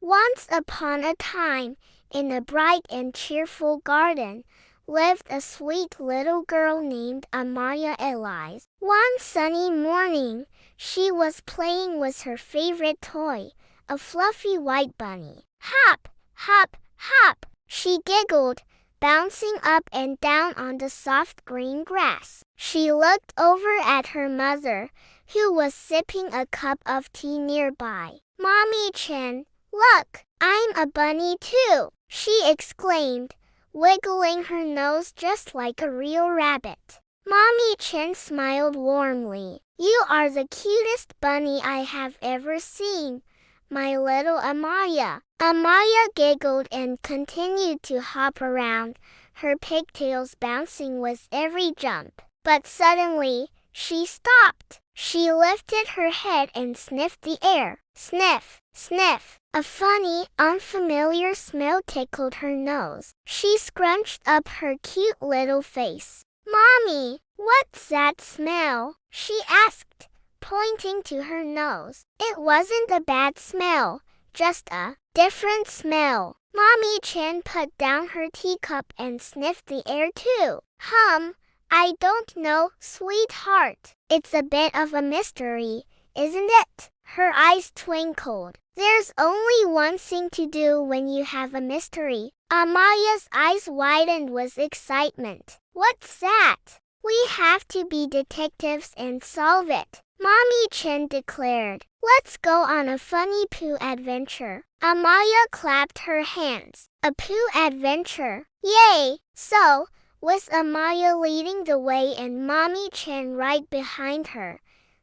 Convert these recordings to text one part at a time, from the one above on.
Once upon a time, in a bright and cheerful garden, lived a sweet little girl named Amayah Ellise. One sunny morning, she was playing with her favorite toy, a fluffy white bunny. Hop, hop, hop, she giggled, bouncing up and down on the soft green grass. She looked over at her mother, who was sipping a cup of tea nearby. "Mommy Chen, look, I'm a bunny too," she exclaimed, wiggling her nose just like a real rabbit. Mommy Chen smiled warmly. "You are the cutest bunny I have ever seen, my little Amayah." Amayah giggled and continued to hop around, her pigtails bouncing with every jump. But suddenly, she stopped. She lifted her head and sniffed the air. Sniff, sniff. A funny, unfamiliar smell tickled her nose. She scrunched up her cute little face. "Mommy, what's that smell?" she asked, pointing to her nose. It wasn't a bad smell, just a different smell. Mommy Chen put down her teacup and sniffed the air too. I don't know, sweetheart. It's a bit of a mystery, isn't it?" Her eyes twinkled. "There's only one thing to do when you have a mystery." Amayah's eyes widened with excitement. "What's that?" "We have to be detectives and solve it," Mommy Chen declared. "Let's go on a funny poo adventure." Amayah clapped her hands. A poo adventure. Yay! So, with Amayah leading the way and Mommy Chen right behind her,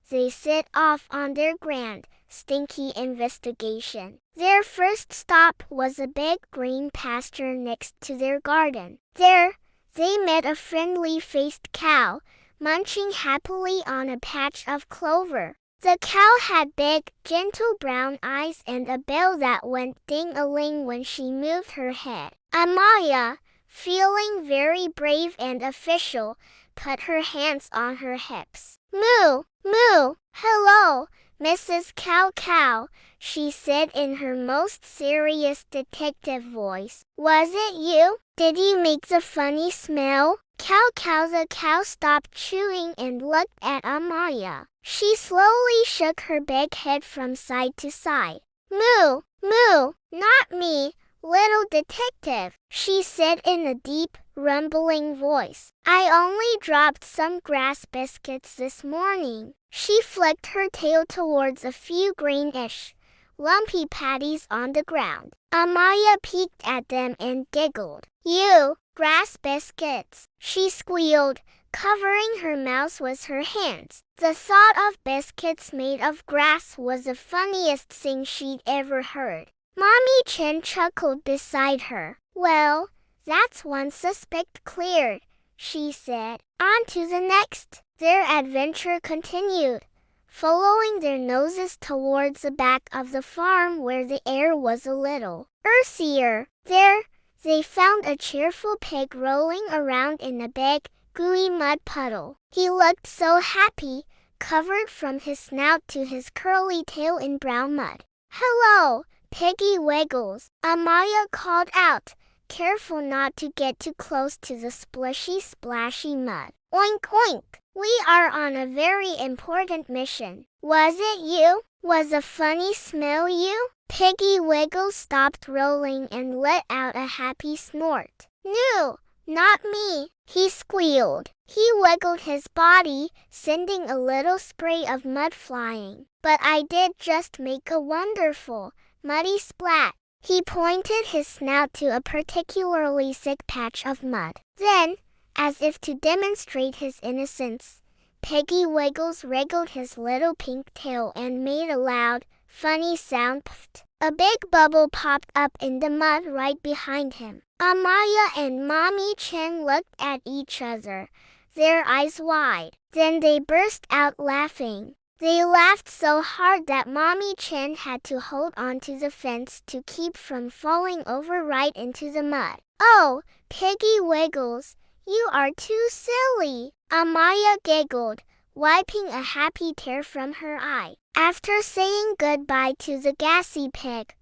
they set off on their grand, stinky investigation. Their first stop was a big green pasture next to their garden. There, they met a friendly-faced cow, munching happily on a patch of clover. The cow had big, gentle brown eyes and a bell that went ding-a-ling when she moved her head. Amayah, feeling very brave and official, put her hands on her hips. "Moo, moo, hello, Mrs. Cow Cow," she said in her most serious detective voice. "Was it you? Did you make the funny smell?" Cow Cow the cow stopped chewing and looked at Amayah. She slowly shook her big head from side to side. "Moo, moo, not me, little detective," she said in a deep, rumbling voice. "I only dropped some grass biscuits this morning." She flicked her tail towards a few greenish, lumpy patties on the ground. Amayah peeked at them and giggled. "You, grass biscuits," she squealed, covering her mouth with her hands. The thought of biscuits made of grass was the funniest thing she'd ever heard. Mommy Chen chuckled beside her. "Well, that's one suspect cleared," she said. "On to the next." Their adventure continued, following their noses towards the back of the farm where the air was a little earthier. There, they found a cheerful pig rolling around in a big, gooey mud puddle. He looked so happy, covered from his snout to his curly tail in brown mud. "Hello, Piggy Wiggles," Amayah called out, careful not to get too close to the splishy, splashy mud. "Oink, oink. We are on a very important mission." "Was it you? Was a funny smell you?" Piggy Wiggles stopped rolling and let out a happy snort. "No, not me," he squealed. He wiggled his body, sending a little spray of mud flying. "But I did just make a wonderful, muddy splat." He pointed his snout to a particularly thick patch of mud. Then, as if to demonstrate his innocence, Piggy Wiggles wriggled his little pink tail and made a loud, funny sound. Pfft. A big bubble popped up in the mud right behind him. Amayah and Mommy Chen looked at each other, their eyes wide. Then they burst out laughing. They laughed so hard that Mommy Chen had to hold onto the fence to keep from falling over right into the mud. "Oh, Piggy Wiggles, you are too silly," Amayah giggled, wiping a happy tear from her eye. After saying goodbye to the gassy pig,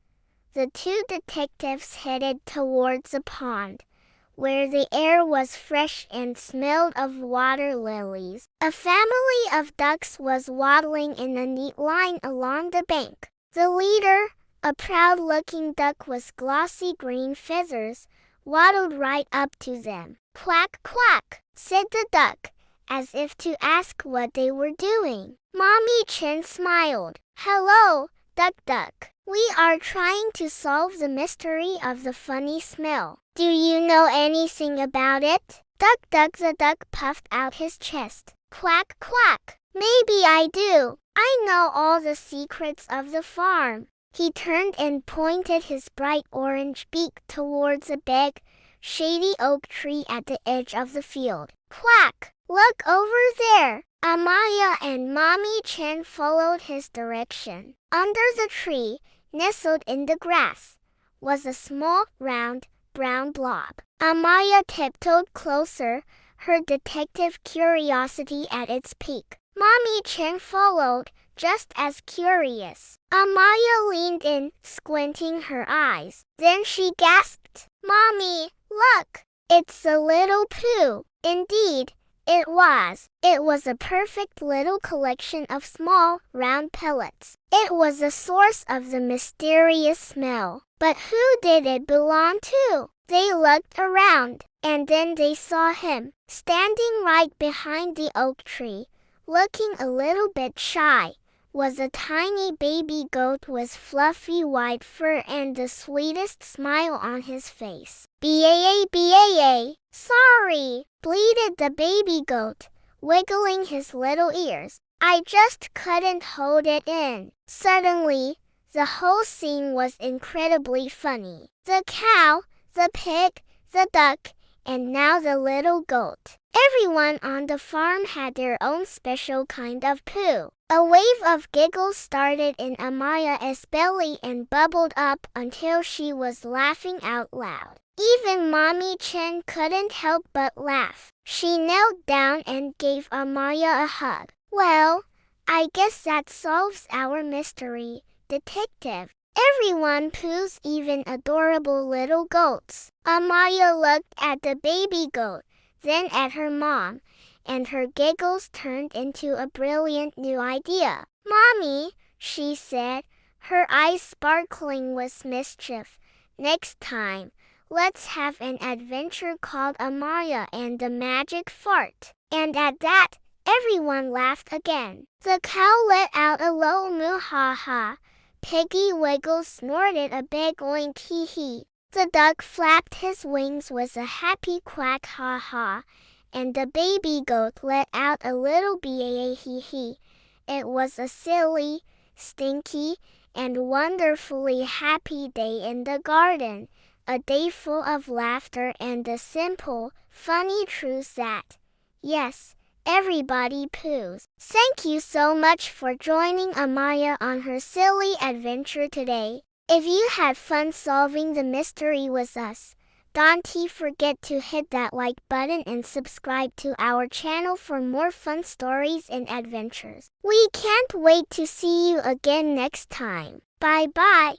The two detectives headed towards a pond, where the air was fresh and smelled of water lilies. A family of ducks was waddling in a neat line along the bank. The leader, a proud-looking duck with glossy green feathers, waddled right up to them. "Quack, quack," said the duck, as if to ask what they were doing. Mommy Chen smiled. "Hello, Duck Duck. We are trying to solve the mystery of the funny smell. Do you know anything about it?" Duck Duck the duck puffed out his chest. "Quack, quack. Maybe I do. I know all the secrets of the farm." He turned and pointed his bright orange beak towards a big, shady oak tree at the edge of the field. "Quack! Look over there!" Amayah and Mommy Chen followed his direction. Under the tree, nestled in the grass, was a small, round, brown blob. Amayah tiptoed closer, her detective curiosity at its peak. Mommy Chen followed, just as curious. Amayah leaned in, squinting her eyes. Then she gasped, "Mommy, look! It's the Little Poo." Indeed, it was. It was a perfect little collection of small, round pellets. It was the source of the mysterious smell. But who did it belong to? They looked around, and then they saw him, standing right behind the oak tree, looking a little bit shy. Was a tiny baby goat with fluffy white fur and the sweetest smile on his face. "Baa, baa, sorry," bleated the baby goat, wiggling his little ears. "I just couldn't hold it in." Suddenly, the whole scene was incredibly funny. The cow, the pig, the duck, and now the little goat. Everyone on the farm had their own special kind of poo. A wave of giggles started in Amayah's belly and bubbled up until she was laughing out loud. Even Mommy Chen couldn't help but laugh. She knelt down and gave Amayah a hug. "Well, I guess that solves our mystery, detective. Everyone poos, even adorable little goats." Amayah looked at the baby goat, then at her mom, and her giggles turned into a brilliant new idea. "Mommy," she said, her eyes sparkling with mischief, "next time, let's have an adventure called Amayah and the Magic Fart." And at that, everyone laughed again. The cow let out a low moo ha ha. Piggy Wiggles snorted a big oink hee hee. The duck flapped his wings with a happy quack ha ha, and the baby goat let out a little baa hee hee. It was a silly, stinky, and wonderfully happy day in the garden, a day full of laughter and the simple, funny truth that, yes, everybody poos. Thank you so much for joining Amayah on her silly adventure today. If you had fun solving the mystery with us, don't forget to hit that like button and subscribe to our channel for more fun stories and adventures. We can't wait to see you again next time. Bye bye.